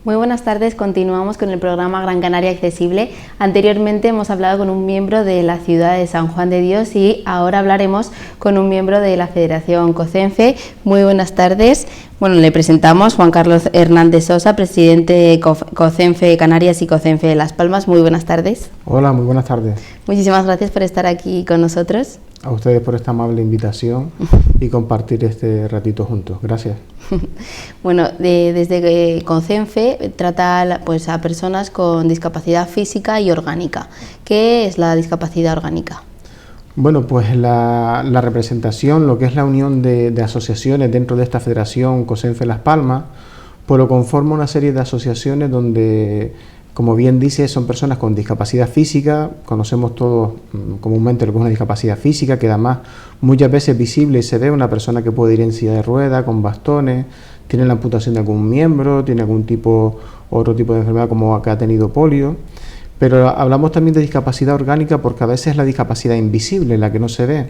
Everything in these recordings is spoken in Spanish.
Muy buenas tardes, continuamos con el programa Gran Canaria Accesible. Anteriormente hemos hablado con un miembro de la ciudad de San Juan de Dios y ahora hablaremos con un miembro de la Federación COCENFE. Muy buenas tardes. Bueno, le presentamos Juan Carlos Hernández Sosa, presidente de COCENFE Canarias y COCENFE Las Palmas. Muy buenas tardes. Hola, muy buenas tardes. Muchísimas gracias por estar aquí con nosotros. A ustedes por esta amable invitación y compartir este ratito juntos. Gracias. Bueno, desde que COCENFE trata a personas con discapacidad física y orgánica. ¿Qué es la discapacidad orgánica? Bueno, pues la representación, lo que es la unión de asociaciones dentro de esta federación COCENFE Las Palmas, pues lo conforma una serie de asociaciones donde, como bien dice, son personas con discapacidad física. Conocemos todos comúnmente lo que es una discapacidad física, que además muchas veces es visible y se ve una persona que puede ir en silla de ruedas, con bastones, tiene la amputación de algún miembro, tiene otro tipo de enfermedad como que ha tenido polio. Pero hablamos también de discapacidad orgánica porque a veces es la discapacidad invisible, la que no se ve.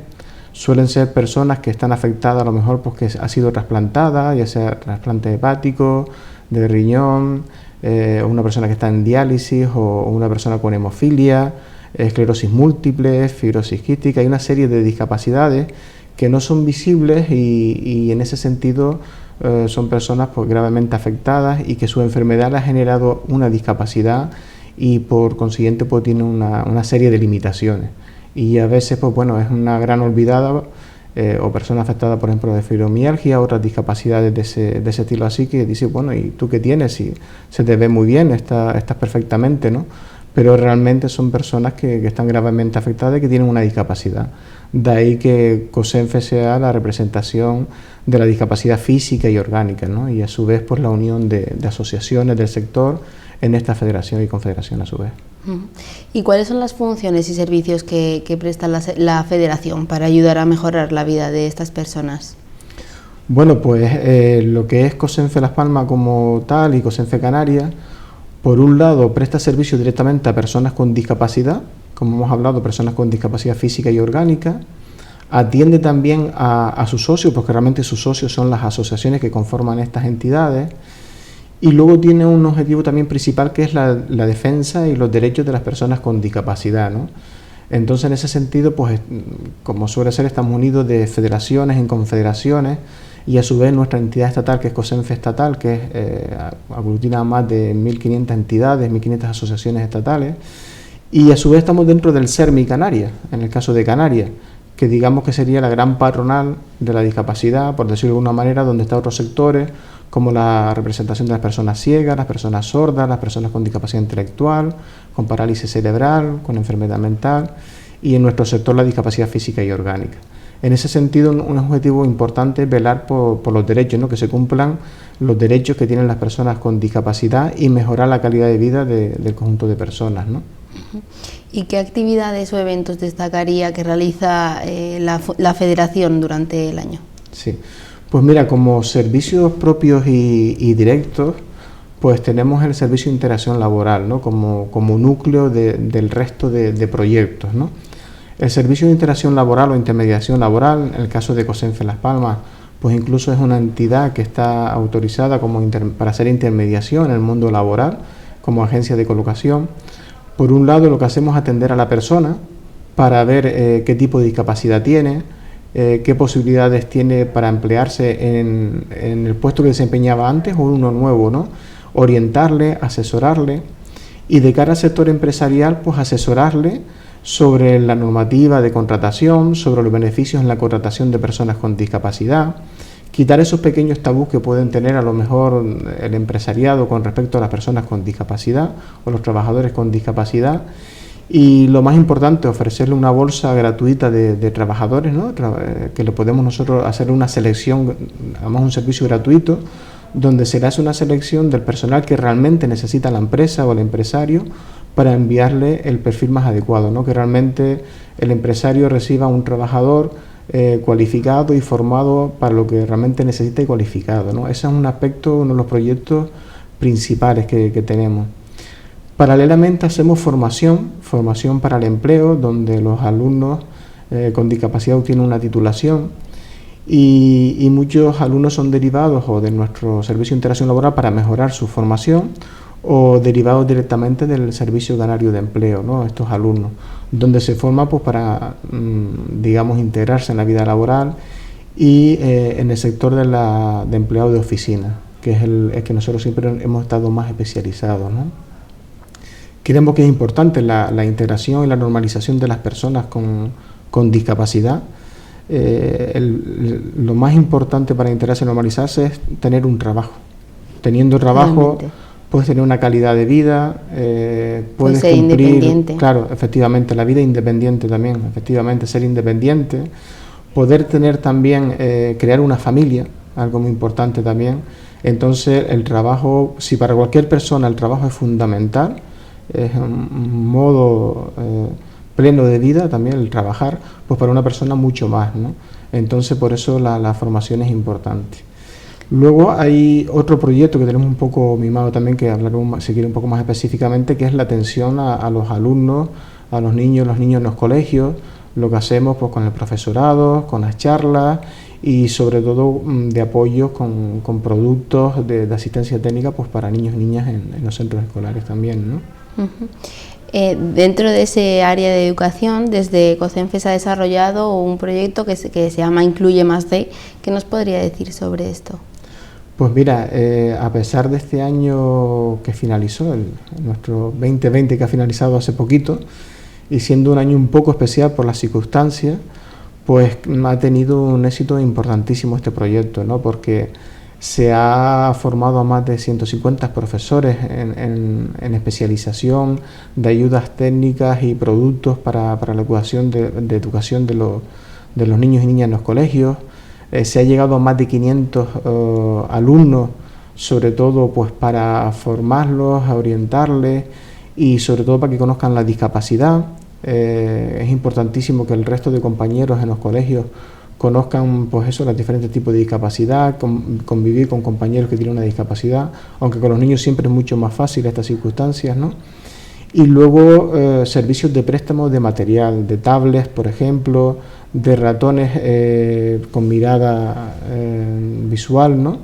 Suelen ser personas que están afectadas a lo mejor porque ha sido trasplantada, ya sea trasplante hepático, de riñón, una persona que está en diálisis o una persona con hemofilia, esclerosis múltiple, fibrosis quística. Hay una serie de discapacidades que no son visibles y en ese sentido son personas pues gravemente afectadas y que su enfermedad le ha generado una discapacidad y por consiguiente pues tiene una serie de limitaciones. Y a veces pues bueno, es una gran olvidada o persona afectada, por ejemplo, de fibromialgia, otras discapacidades de ese estilo así, que dice, bueno, ¿y tú qué tienes? Si se te ve muy bien, estás perfectamente, ¿no? Pero realmente son personas que están gravemente afectadas y que tienen una discapacidad. De ahí que COCENFE sea la representación de la discapacidad física y orgánica, ¿no? Y a su vez pues la unión de asociaciones del sector en esta federación y confederación a su vez. ¿Y cuáles son las funciones y servicios que presta la federación para ayudar a mejorar la vida de estas personas? Bueno, pues lo que es COCENFE Las Palmas como tal y COCENFE Canarias, por un lado presta servicio directamente a personas con discapacidad, como hemos hablado, personas con discapacidad física y orgánica. Atiende también a sus socios, porque realmente sus socios son las asociaciones que conforman estas entidades. Y luego tiene un objetivo también principal, que es la defensa y los derechos de las personas con discapacidad, ¿no? Entonces, en ese sentido, pues como suele ser, estamos unidos de federaciones en confederaciones y a su vez nuestra entidad estatal, que es COCENFE estatal, que aglutina más de 1.500 entidades, 1.500 asociaciones estatales, y a su vez estamos dentro del SERMI Canarias, en el caso de Canarias, que digamos que sería la gran patronal de la discapacidad, por decirlo de alguna manera, donde están otros sectores, como la representación de las personas ciegas, las personas sordas, las personas con discapacidad intelectual, con parálisis cerebral, con enfermedad mental, y en nuestro sector la discapacidad física y orgánica. En ese sentido, un objetivo importante es velar por los derechos, ¿no? Que se cumplan los derechos que tienen las personas con discapacidad y mejorar la calidad de vida del conjunto de personas, ¿no? ¿Y qué actividades o eventos destacaría que realiza la federación durante el año? Sí. Pues mira, como servicios propios y directos, pues tenemos el servicio de integración laboral, ¿no? Como núcleo del resto de proyectos, ¿no? El servicio de integración laboral o intermediación laboral, en el caso de COCENFE Las Palmas, pues incluso es una entidad que está autorizada para hacer intermediación en el mundo laboral, como agencia de colocación. Por un lado, lo que hacemos es atender a la persona para ver qué tipo de discapacidad tiene, qué posibilidades tiene para emplearse en el puesto que desempeñaba antes o uno nuevo, ¿no? Orientarle, asesorarle, y de cara al sector empresarial, pues asesorarle sobre la normativa de contratación, sobre los beneficios en la contratación de personas con discapacidad, quitar esos pequeños tabús que pueden tener a lo mejor el empresariado con respecto a las personas con discapacidad o los trabajadores con discapacidad. Y lo más importante, ofrecerle una bolsa gratuita de trabajadores, ¿no? Que le podemos nosotros hacer una selección, además un servicio gratuito, donde se le hace una selección del personal que realmente necesita la empresa o el empresario para enviarle el perfil más adecuado, ¿no? Que realmente el empresario reciba un trabajador cualificado y formado para lo que realmente necesita y cualificado, ¿no? Ese es un aspecto, uno de los proyectos principales que tenemos. Paralelamente hacemos formación para el empleo, donde los alumnos con discapacidad obtienen una titulación, y muchos alumnos son derivados o de nuestro servicio de integración laboral para mejorar su formación o derivados directamente del Servicio Canario de Empleo, ¿no? Estos alumnos, donde se forman pues para, digamos, integrarse en la vida laboral y en el sector de empleado de oficina, que es el que nosotros siempre hemos estado más especializados, ¿no? Creemos que es importante la integración y la normalización de las personas con discapacidad. Lo más importante para integrarse y normalizarse es tener un trabajo. Teniendo trabajo puedes tener una calidad de vida, puedes ser cumplir, independiente. claro, efectivamente, la vida independiente también, efectivamente, ser independiente, poder tener también, crear una familia, algo muy importante también. Entonces el trabajo, si para cualquier persona el trabajo es fundamental, es un modo pleno de vida también el trabajar, pues para una persona mucho más, ¿no? Entonces por eso la formación es importante. Luego hay otro proyecto que tenemos un poco mimado también, que hablaremos si quiere un poco más específicamente, que es la atención a los alumnos, a los niños en los colegios, lo que hacemos pues con el profesorado, con las charlas y sobre todo de apoyo con productos de asistencia técnica pues para niños y niñas en los centros escolares también, ¿no? Dentro de ese área de educación, desde COCENFE se ha desarrollado un proyecto que se llama Incluye Más D. ¿Qué nos podría decir sobre esto? Pues mira, a pesar de este año que finalizó, nuestro 2020 que ha finalizado hace poquito, y siendo un año un poco especial por las circunstancias, pues ha tenido un éxito importantísimo este proyecto, ¿no? Porque se ha formado a más de 150 profesores en especialización de ayudas técnicas y productos para la educación de educación de los niños y niñas en los colegios. Se ha llegado a más de 500 alumnos, sobre todo pues para formarlos, a orientarles y sobre todo para que conozcan la discapacidad. Es importantísimo que el resto de compañeros en los colegios conozcan pues eso, los diferentes tipos de discapacidad, convivir con compañeros que tienen una discapacidad, aunque con los niños siempre es mucho más fácil estas circunstancias, ¿no? Y luego servicios de préstamo de material, de tablets, por ejemplo, de ratones con mirada visual, ¿no?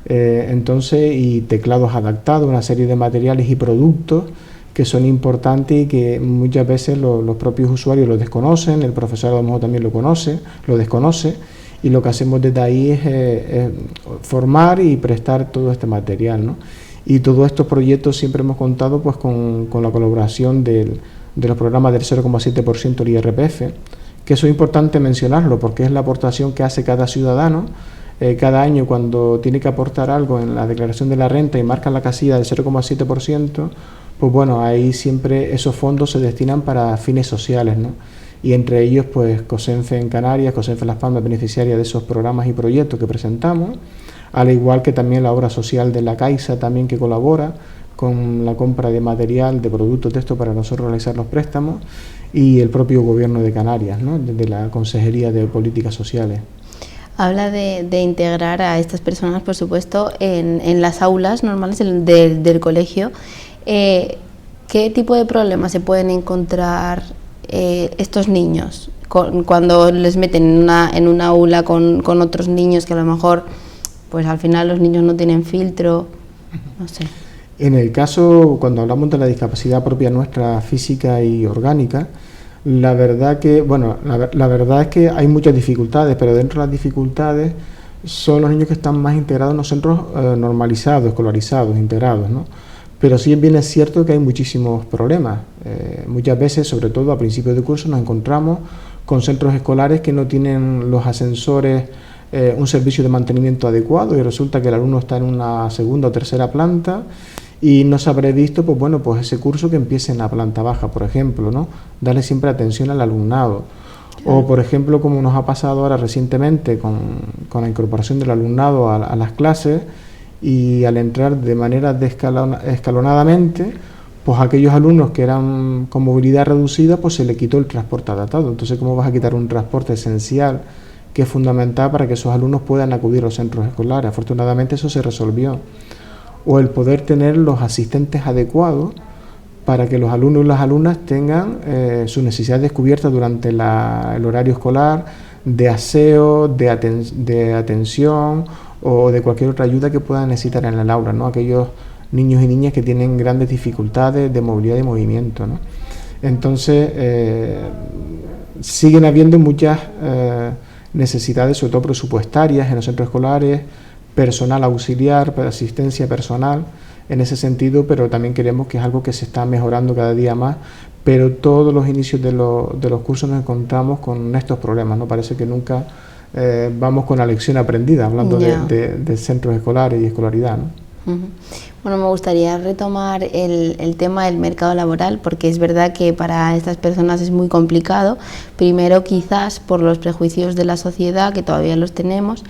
Entonces, y teclados adaptados, una serie de materiales y productos que son importantes y que muchas veces los propios usuarios lo desconocen, el profesor a lo mejor también lo desconoce, y lo que hacemos desde ahí es formar y prestar todo este material, ¿no? Y todos estos proyectos siempre hemos contado pues con la colaboración de los programas del 0,7% del IRPF, que eso es importante mencionarlo porque es la aportación que hace cada ciudadano. Cada año cuando tiene que aportar algo en la declaración de la renta y marca la casilla del 0,7%, pues bueno, ahí siempre esos fondos se destinan para fines sociales, ¿no? Y entre ellos pues COSENFE en Canarias, COSENFE Las Palmas, beneficiaria de esos programas y proyectos que presentamos, al igual que también la obra social de la Caixa también que colabora con la compra de material, de productos de esto para nosotros realizar los préstamos, y el propio Gobierno de Canarias, ¿no? Desde la Consejería de Políticas Sociales. Habla de integrar a estas personas, por supuesto, en las aulas normales del colegio. ¿Qué tipo de problemas se pueden encontrar estos niños cuando les meten en una aula con otros niños que a lo mejor, pues al final los niños no tienen filtro? No sé. En el caso, cuando hablamos de la discapacidad propia nuestra, física y orgánica, la verdad que, bueno, la verdad es que hay muchas dificultades, pero dentro de las dificultades son los niños que están más integrados en los centros normalizados, escolarizados, integrados, ¿no? Pero sí bien es cierto que hay muchísimos problemas. Muchas veces, sobre todo a principios de curso, nos encontramos con centros escolares que no tienen los ascensores, un servicio de mantenimiento adecuado, y resulta que el alumno está en una segunda o tercera planta y no se habrá visto, pues bueno, pues ese curso que empiece en la planta baja, por ejemplo, ¿no? Darle siempre atención al alumnado. O, por ejemplo, como nos ha pasado ahora recientemente con la incorporación del alumnado a las clases, y al entrar de manera escalonadamente, pues a aquellos alumnos que eran con movilidad reducida, pues se le quitó el transporte adaptado. Entonces, ¿cómo vas a quitar un transporte esencial que es fundamental para que esos alumnos puedan acudir a los centros escolares? Afortunadamente eso se resolvió. O el poder tener los asistentes adecuados para que los alumnos y las alumnas tengan sus necesidades cubiertas durante el horario escolar, de aseo, de atención o de cualquier otra ayuda que puedan necesitar en el aula, ¿no? Aquellos niños y niñas que tienen grandes dificultades de movilidad y movimiento, ¿no? Entonces, siguen habiendo muchas necesidades, sobre todo presupuestarias, en los centros escolares, personal auxiliar, asistencia personal, en ese sentido, pero también creemos que es algo que se está mejorando cada día más, pero todos los inicios de los cursos nos encontramos con estos problemas, ¿no? Parece que nunca vamos con la lección aprendida, hablando de centros escolares y escolaridad, ¿no? Bueno, me gustaría retomar el tema del mercado laboral, porque es verdad que para estas personas es muy complicado, primero quizás por los prejuicios de la sociedad, que todavía los tenemos,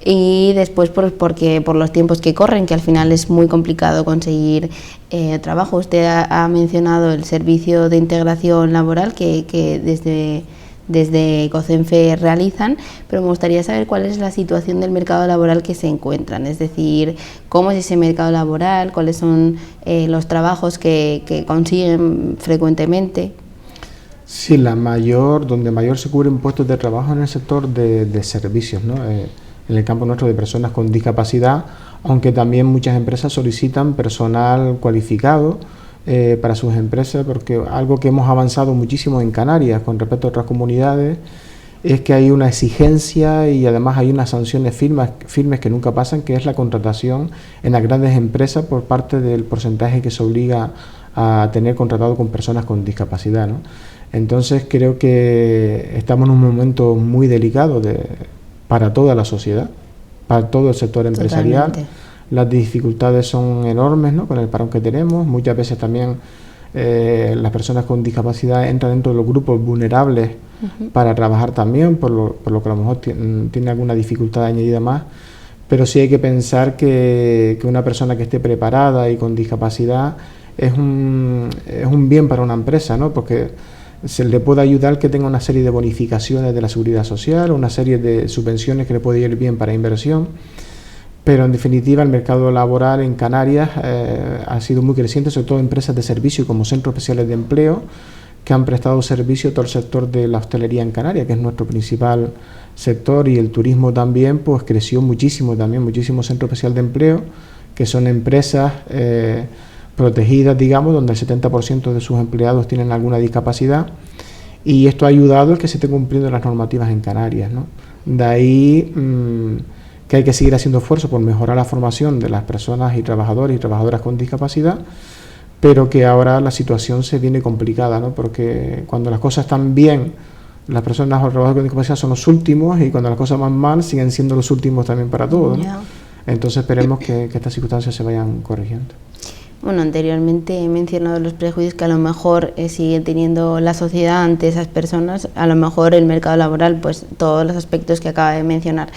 y después porque por los tiempos que corren, que al final es muy complicado conseguir trabajo. Usted ha mencionado el servicio de integración laboral que desde COCENFE realizan, pero me gustaría saber cuál es la situación del mercado laboral que se encuentran, es decir, cómo es ese mercado laboral, cuáles son los trabajos que consiguen frecuentemente. Sí, donde mayor se cubren puestos de trabajo en el sector de servicios, ¿no? En el campo nuestro de personas con discapacidad, aunque también muchas empresas solicitan personal cualificado para sus empresas, porque algo que hemos avanzado muchísimo en Canarias con respecto a otras comunidades es que hay una exigencia y además hay unas sanciones firmes que nunca pasan, que es la contratación en las grandes empresas por parte del porcentaje que se obliga a tener contratado con personas con discapacidad, ¿no? Entonces creo que estamos en un momento muy delicado para toda la sociedad, para todo el sector empresarial. Totalmente. Las dificultades son enormes, ¿no? Con el parón que tenemos. Muchas veces también las personas con discapacidad entran dentro de los grupos vulnerables para trabajar también, por lo que a lo mejor tiene alguna dificultad añadida más. Pero sí hay que pensar que una persona que esté preparada y con discapacidad es un bien para una empresa, ¿no? Porque se le puede ayudar que tenga una serie de bonificaciones de la seguridad social, una serie de subvenciones que le puede ir bien para inversión. Pero en definitiva el mercado laboral en Canarias ha sido muy creciente, sobre todo empresas de servicio como centros especiales de empleo que han prestado servicio a todo el sector de la hostelería en Canarias, que es nuestro principal sector, y el turismo también pues creció muchísimo, muchísimo centro especial de empleo, que son empresas protegidas, digamos, donde el 70% de sus empleados tienen alguna discapacidad, y esto ha ayudado a que se estén cumpliendo las normativas en Canarias, ¿no? De ahí que hay que seguir haciendo esfuerzos por mejorar la formación de las personas y trabajadores y trabajadoras con discapacidad, pero que ahora la situación se viene complicada, ¿no? Porque cuando las cosas están bien, las personas o trabajadores con discapacidad son los últimos, y cuando las cosas van mal, siguen siendo los últimos también para todos, ¿no? Entonces esperemos que estas circunstancias se vayan corrigiendo. Bueno, anteriormente he mencionado los prejuicios que a lo mejor sigue teniendo la sociedad ante esas personas, a lo mejor el mercado laboral, pues todos los aspectos que acaba de mencionar,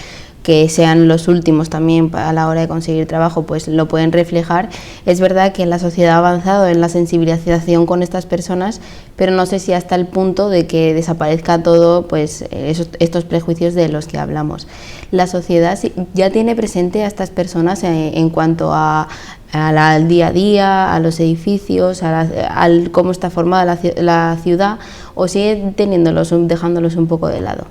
que sean los últimos también a la hora de conseguir trabajo, pues lo pueden reflejar. Es verdad que la sociedad ha avanzado en la sensibilización con estas personas, pero no sé si hasta el punto de que desaparezca todo, pues estos prejuicios de los que hablamos. La sociedad ya tiene presente a estas personas en cuanto al día a día, a los edificios, al cómo está formada la ciudad, o sigue dejándolos un poco de lado.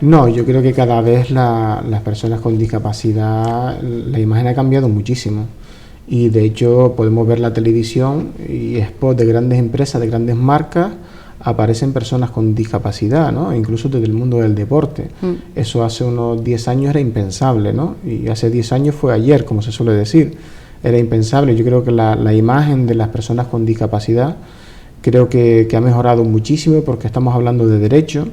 No, yo creo que cada vez las personas con discapacidad, la imagen ha cambiado muchísimo, y de hecho podemos ver la televisión y spots de grandes empresas, de grandes marcas, aparecen personas con discapacidad, ¿no? Incluso desde el mundo del deporte. Eso hace unos 10 años era impensable, ¿no? Y hace 10 años fue ayer, como se suele decir, era impensable. Yo creo que la imagen de las personas con discapacidad creo que ha mejorado muchísimo, porque estamos hablando de derechos,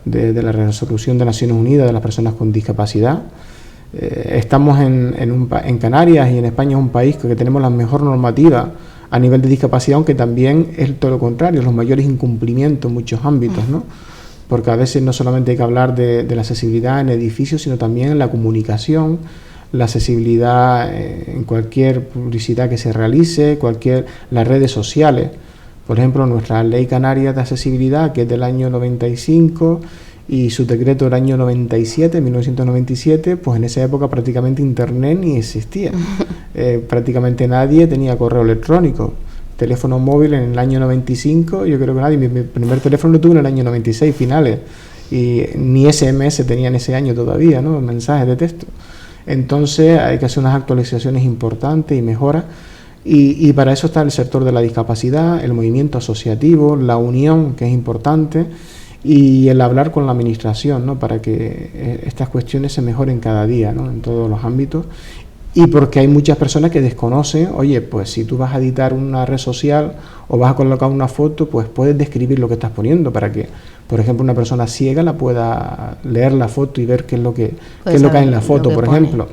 de la resolución de Naciones Unidas de las personas con discapacidad. Estamos en Canarias y en España es un país que tenemos la mejor normativa a nivel de discapacidad, aunque también es todo lo contrario, los mayores incumplimientos en muchos ámbitos, ¿no? Porque a veces no solamente hay que hablar de la accesibilidad en edificios, sino también en la comunicación, la accesibilidad en cualquier publicidad que se realice, las redes sociales. Por ejemplo, nuestra Ley Canaria de Accesibilidad, que es del año 95, y su decreto del año 97, 1997, pues en esa época prácticamente Internet ni existía. Prácticamente nadie tenía correo electrónico. Teléfono móvil en el año 95, yo creo que nadie. Mi primer teléfono lo tuve en el año 96, finales. y ni SMS tenían ese año todavía, ¿no? Mensajes de texto. Entonces hay que hacer unas actualizaciones importantes y mejoras, y para eso está el sector de la discapacidad, el movimiento asociativo, la unión, que es importante, y el hablar con la administración, ¿no? Para que estas cuestiones se mejoren cada día, ¿no? En todos los ámbitos. Y porque hay muchas personas que desconocen, oye, pues si tú vas a editar una red social o vas a colocar una foto, pues puedes describir lo que estás poniendo para que, por ejemplo, una persona ciega la pueda leer la foto y ver qué es lo que hay en la foto, por ejemplo.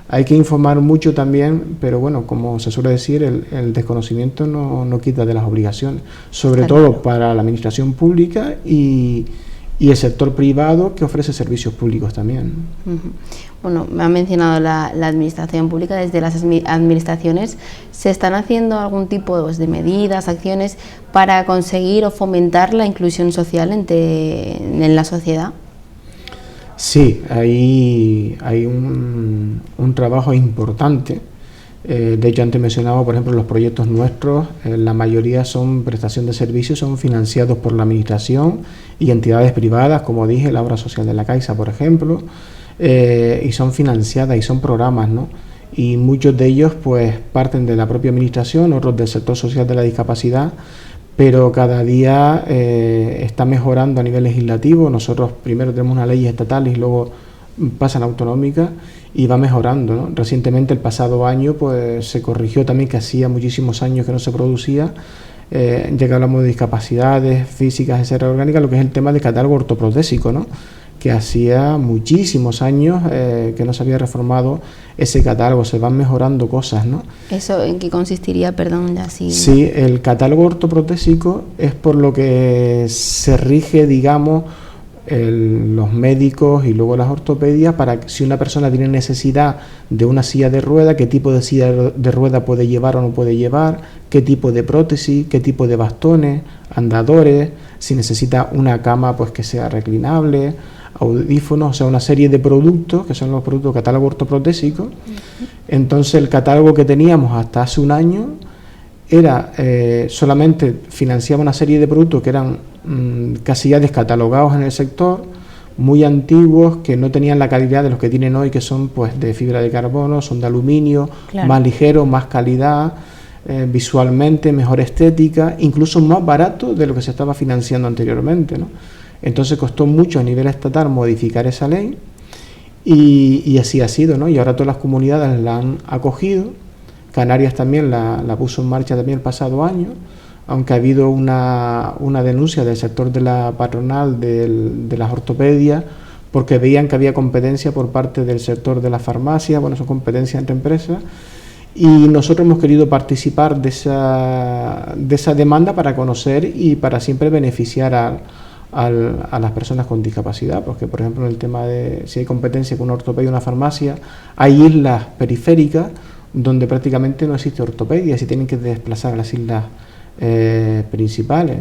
Hay que informar mucho también, pero bueno, como se suele decir, el desconocimiento no quita de las obligaciones, sobre todo para la administración pública y el sector privado, que ofrece servicios públicos también. Bueno, me ha mencionado la administración pública. Desde las administraciones, ¿se están haciendo algún tipo de medidas, acciones para conseguir o fomentar la inclusión social en la sociedad? Sí, hay un trabajo importante. De hecho, antes mencionaba, por ejemplo, los proyectos nuestros, la mayoría son prestación de servicios, son financiados por la administración y entidades privadas, como dije, la obra social de la Caixa, por ejemplo, y son financiadas y son programas, ¿no? Y muchos de ellos pues parten de la propia administración, otros del sector social de la discapacidad, pero cada día está mejorando a nivel legislativo. Nosotros primero tenemos una ley estatal y luego pasan autonómicas, y va mejorando, ¿no? Recientemente, el pasado año, pues se corrigió también, que hacía muchísimos años que no se producía, ya que hablamos de discapacidades físicas, etcétera, orgánicas, lo que es el tema del catálogo ortoprotésico, ¿no? Que hacía muchísimos años que no se había reformado ese catálogo. Se van mejorando cosas, ¿no? ¿Eso en qué consistiría, perdón, ya sí? Sí, el catálogo ortoprotésico es por lo que se rige, digamos, los médicos y luego las ortopedias, para que si una persona tiene necesidad de una silla de rueda, qué tipo de silla de rueda puede llevar o no puede llevar, qué tipo de prótesis, qué tipo de bastones, andadores, si necesita una cama pues que sea reclinable, audífonos, o sea, una serie de productos que son los productos catálogo ortoprotésico. Entonces, el catálogo que teníamos hasta hace un año era solamente financiaba una serie de productos que eran casi ya descatalogados en el sector, muy antiguos, que no tenían la calidad de los que tienen hoy, que son pues de fibra de carbono, son de aluminio, claro, más ligero, más calidad, visualmente mejor estética, incluso más barato de lo que se estaba financiando anteriormente, ¿no? Entonces costó mucho a nivel estatal modificar esa ley, y así ha sido, ¿no? Y ahora todas las comunidades la han acogido. Canarias también la puso en marcha también el pasado año, aunque ha habido una denuncia del sector de la patronal de las ortopedias, porque veían que había competencia por parte del sector de la farmacia. Bueno, son competencias entre empresas, y nosotros hemos querido participar de esa demanda para conocer y para siempre beneficiar a las personas con discapacidad, porque por ejemplo en el tema de si hay competencia con una ortopedia y una farmacia, hay islas periféricas donde prácticamente no existe ortopedia, si tienen que desplazar a las islas principales.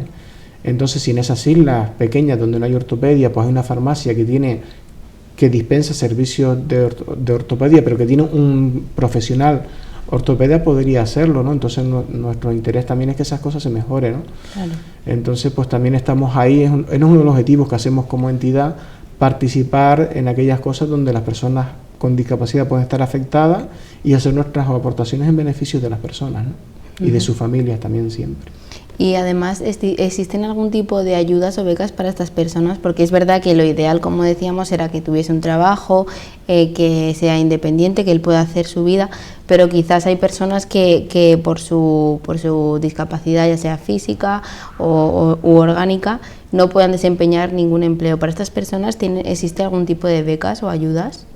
Entonces, si en esas islas pequeñas donde no hay ortopedia, pues hay una farmacia que dispensa servicios de ortopedia, pero que tiene un profesional ortopedia, podría hacerlo, ¿no? Entonces nuestro interés también es que esas cosas se mejoren, ¿no? Claro. Entonces, pues también estamos ahí, es uno de los objetivos que hacemos como entidad, participar en aquellas cosas donde las personas con discapacidad pueden estar afectadas y hacer nuestras aportaciones en beneficio de las personas, ¿no? Y de sus familias también siempre. Y además, ¿existen algún tipo de ayudas o becas para estas personas? Porque es verdad que lo ideal, como decíamos, era que tuviese un trabajo, que sea independiente, que él pueda hacer su vida, pero quizás hay personas que por su discapacidad, ya sea física u orgánica, no puedan desempeñar ningún empleo. ¿Para estas personas existe algún tipo de becas o ayudas?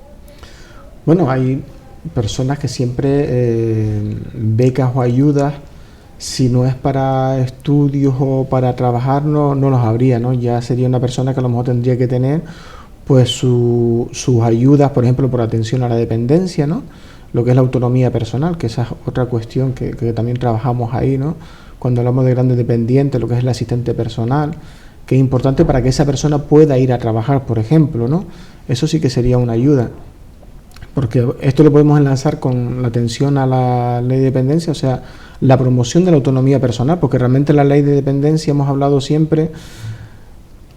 Bueno, hay personas que siempre becas o ayudas, si no es para estudios o para trabajar, no los habría, ¿no? Ya sería una persona que a lo mejor tendría que tener pues sus ayudas, por ejemplo, por atención a la dependencia, ¿no? Lo que es la autonomía personal, que esa es otra cuestión que también trabajamos ahí, ¿no? Cuando hablamos de grandes dependientes, lo que es el asistente personal, que es importante para que esa persona pueda ir a trabajar, por ejemplo, ¿no? Eso sí que sería una ayuda. Porque esto lo podemos enlazar con la atención a la ley de dependencia, o sea, la promoción de la autonomía personal, porque realmente la ley de dependencia hemos hablado siempre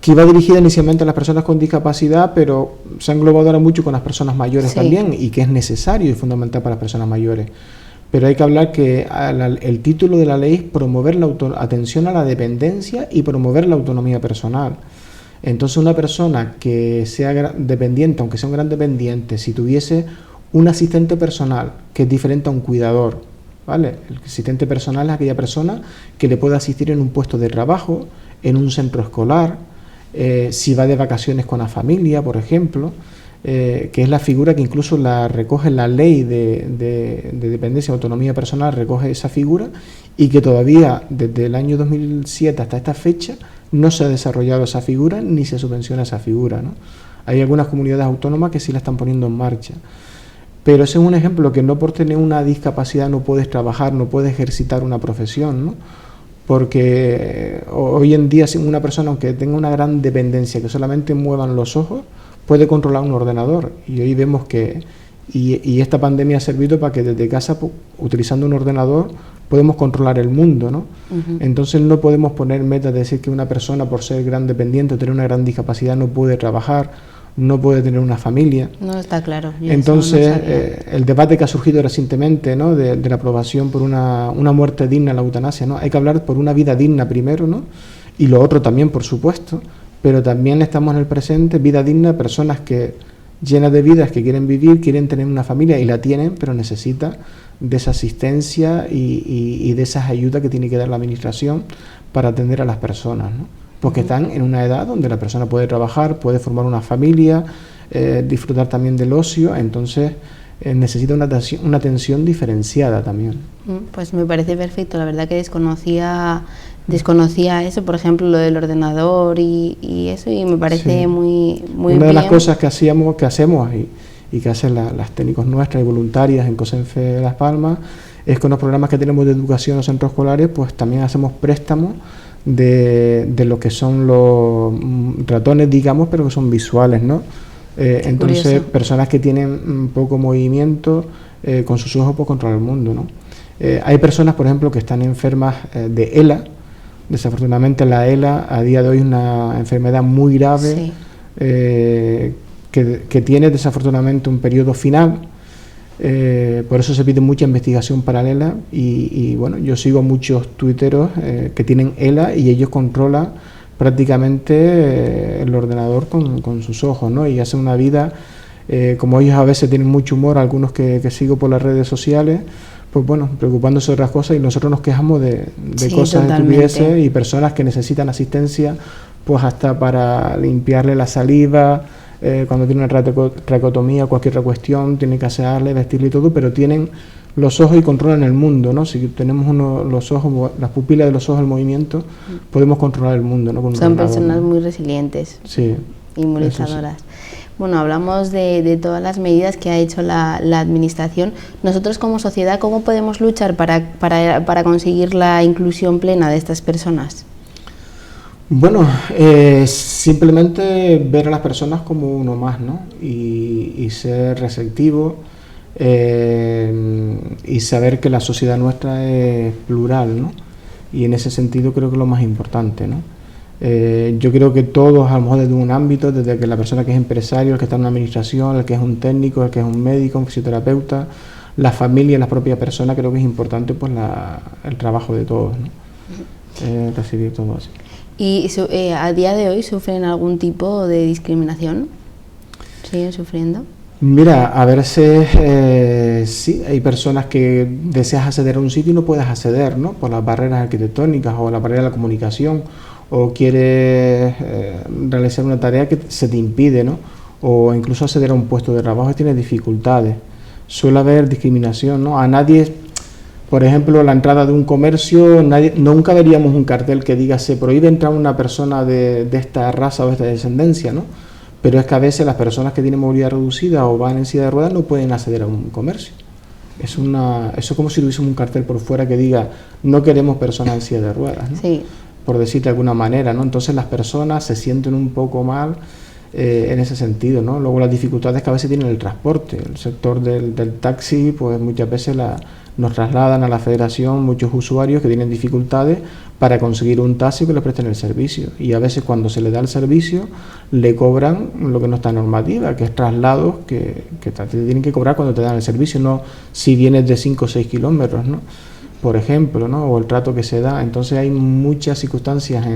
que iba dirigida inicialmente a las personas con discapacidad, pero se ha englobado ahora mucho con las personas mayores también, y que es necesario y fundamental para las personas mayores. Pero hay que hablar que el título de la ley es promover la atención a la dependencia y promover la autonomía personal. Entonces, una persona que sea dependiente, aunque sea un gran dependiente, si tuviese un asistente personal que es diferente a un cuidador, ¿vale? El asistente personal es aquella persona que le puede asistir en un puesto de trabajo, en un centro escolar, si va de vacaciones con la familia, por ejemplo, que es la figura que incluso la recoge la ley de dependencia y autonomía personal, recoge esa figura, y que todavía desde el año 2007 hasta esta fecha no se ha desarrollado esa figura ni se subvenciona esa figura, ¿no? Hay algunas comunidades autónomas que sí la están poniendo en marcha. Pero ese es un ejemplo que no por tener una discapacidad no puedes trabajar, no puedes ejercitar una profesión, ¿no? Porque hoy en día una persona, aunque tenga una gran dependencia, que solamente muevan los ojos, puede controlar un ordenador. Y hoy vemos que, y esta pandemia ha servido para que desde casa, utilizando un ordenador, podemos controlar el mundo, ¿no? Entonces no podemos poner metas de decir que una persona, por ser gran dependiente o tener una gran discapacidad, no puede trabajar, no puede tener una familia. No está claro. Entonces, el debate que ha surgido recientemente, ¿no? de la aprobación por una muerte digna, la eutanasia, ¿no? Hay que hablar por una vida digna primero, ¿no? Y lo otro también, por supuesto, pero también estamos en el presente, vida digna, personas que llenas de vidas, que quieren vivir, quieren tener una familia y la tienen, pero necesitan de esa asistencia y de esas ayudas que tiene que dar la administración para atender a las personas, ¿no? Porque están en una edad donde la persona puede trabajar, puede formar una familia, disfrutar también del ocio, entonces necesita una atención diferenciada también. Pues me parece perfecto, la verdad que desconocía eso, por ejemplo, lo del ordenador y eso, y me parece muy bien. Una de las cosas que hacemos y que hacen las técnicos nuestras y voluntarias en COSENFE Las Palmas es con los programas que tenemos de educación en los centros escolares, pues también hacemos préstamos de lo que son los ratones, digamos, pero que son visuales, ¿no? Entonces, curioso. Personas que tienen poco movimiento, con sus ojos pueden controlar el mundo, ¿no? Hay personas, por ejemplo, que están enfermas de ELA. Desafortunadamente la ELA a día de hoy es una enfermedad muy grave, que tiene desafortunadamente un periodo final. Por eso se pide mucha investigación paralela y bueno, yo sigo a muchos tuiteros que tienen ELA y ellos controlan prácticamente el ordenador con sus ojos, ¿no? Y hacen una vida, como ellos a veces tienen mucho humor, algunos que sigo por las redes sociales, pues bueno, preocupándose de otras cosas, y nosotros nos quejamos de cosas estupideces y personas que necesitan asistencia, pues hasta para limpiarle la saliva, cuando tiene una traqueotomía, cualquier otra cuestión, tienen que asearle, vestirle y todo, pero tienen los ojos y controlan el mundo, ¿no? Si tenemos los ojos, las pupilas de los ojos en movimiento, podemos controlar el mundo, ¿no? Son personas muy resilientes, sí, y muy luchadoras. Sí. Bueno, hablamos de todas las medidas que ha hecho la Administración. Nosotros como sociedad, ¿cómo podemos luchar para conseguir la inclusión plena de estas personas? Bueno, simplemente ver a las personas como uno más, ¿no? Y ser receptivo, y saber que la sociedad nuestra es plural, ¿no? Y en ese sentido creo que es lo más importante, ¿no? Yo creo que todos, a lo mejor desde un ámbito, desde que la persona que es empresario, el que está en una administración, el que es un técnico, el que es un médico, un fisioterapeuta, la familia, la propia persona, creo que es importante pues el trabajo de todos, ¿no? Recibir todo así. ¿Y a día de hoy sufren algún tipo de discriminación? ¿Siguen sufriendo? Mira, a veces sí, hay personas que deseas acceder a un sitio y no puedes acceder, ¿no? Por las barreras arquitectónicas o la barrera de la comunicación, o quieres realizar una tarea que se te impide, ¿no? O incluso acceder a un puesto de trabajo y tienes dificultades. Suele haber discriminación, ¿no? A nadie, por ejemplo, la entrada de un comercio, nunca veríamos un cartel que diga se prohíbe entrar una persona de esta raza o de esta descendencia, ¿no? Pero es que a veces las personas que tienen movilidad reducida o van en silla de ruedas no pueden acceder a un comercio. Eso es como si tuviésemos un cartel por fuera que diga no queremos personas en silla de ruedas, ¿no? Sí. Por decirte de alguna manera, ¿no? Entonces las personas se sienten un poco mal en ese sentido, ¿no? Luego las dificultades que a veces tiene el transporte, el sector del taxi, pues muchas veces nos trasladan a la federación muchos usuarios que tienen dificultades para conseguir un taxi que les presten el servicio, y a veces cuando se le da el servicio le cobran lo que no está en normativa, que es traslados que te tienen que cobrar cuando te dan el servicio, no si vienes de 5 o 6 kilómetros, ¿no?, por ejemplo, ¿no?, o el trato que se da. Entonces hay muchas circunstancias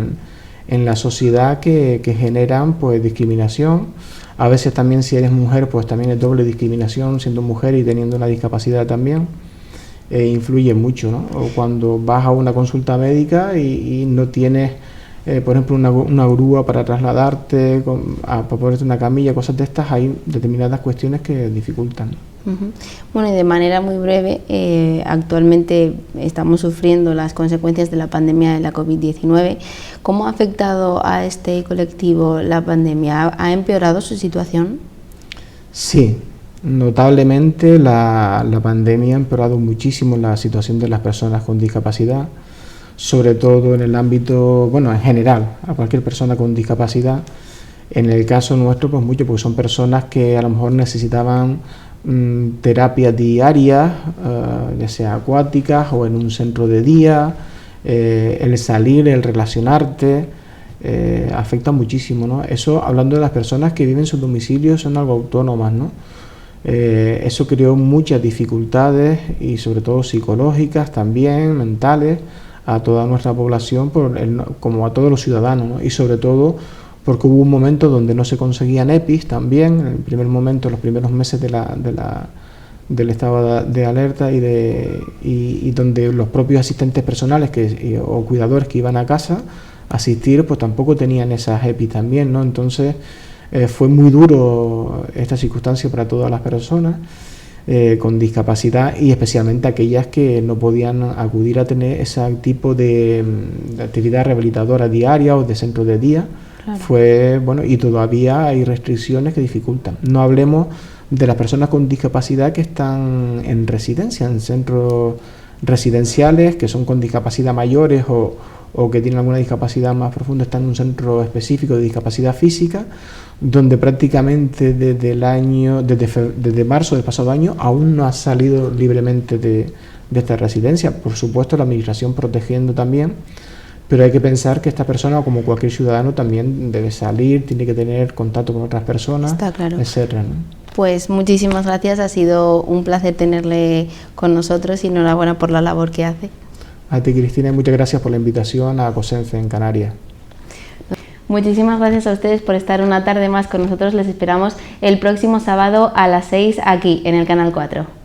en la sociedad que generan pues discriminación. A veces también, si eres mujer, pues también es doble discriminación siendo mujer y teniendo una discapacidad también. Influye mucho, ¿no? O cuando vas a una consulta médica y no tienes, por ejemplo, una grúa para trasladarte, para ponerte una camilla, cosas de estas, hay determinadas cuestiones que dificultan. Bueno, y de manera muy breve, actualmente estamos sufriendo las consecuencias de la pandemia de la COVID-19. ¿Cómo ha afectado a este colectivo la pandemia? ¿Ha empeorado su situación? Sí, notablemente la pandemia ha empeorado muchísimo la situación de las personas con discapacidad, sobre todo en el ámbito, bueno, en general, a cualquier persona con discapacidad. En el caso nuestro, pues mucho, porque son personas que a lo mejor necesitaban terapias diarias, ya sea acuáticas o en un centro de día, el salir, el relacionarte, afecta muchísimo, ¿no? Eso hablando de las personas que viven en sus domicilios, son algo autónomas, ¿no? Eso creó muchas dificultades y sobre todo psicológicas también, mentales, a toda nuestra población, como a todos los ciudadanos, ¿no? Y sobre todo porque hubo un momento donde no se conseguían EPIs también, en el primer momento, los primeros meses del estado de alerta y donde los propios asistentes personales o cuidadores que iban a casa a asistir, pues tampoco tenían esas EPIs también, ¿no? Entonces fue muy duro esta circunstancia para todas las personas con discapacidad, y especialmente aquellas que no podían acudir a tener ese tipo de actividad rehabilitadora diaria o de centro de día. Claro. Fue bueno, y todavía hay restricciones que dificultan. No hablemos de las personas con discapacidad que están en residencia, en centros residenciales, que son con discapacidad mayores o que tienen alguna discapacidad más profunda, están en un centro específico de discapacidad física, donde prácticamente desde marzo del pasado año aún no ha salido libremente de esta residencia. Por supuesto, la administración protegiendo también, pero hay que pensar que esta persona, como cualquier ciudadano, también debe salir, tiene que tener contacto con otras personas, está claro, etcétera, ¿no? Pues muchísimas gracias, ha sido un placer tenerle con nosotros y enhorabuena por la labor que hace. A ti, Cristina, y muchas gracias por la invitación a COSENFE en Canarias. Muchísimas gracias a ustedes por estar una tarde más con nosotros. Les esperamos el próximo sábado a las 6 aquí en el Canal 4.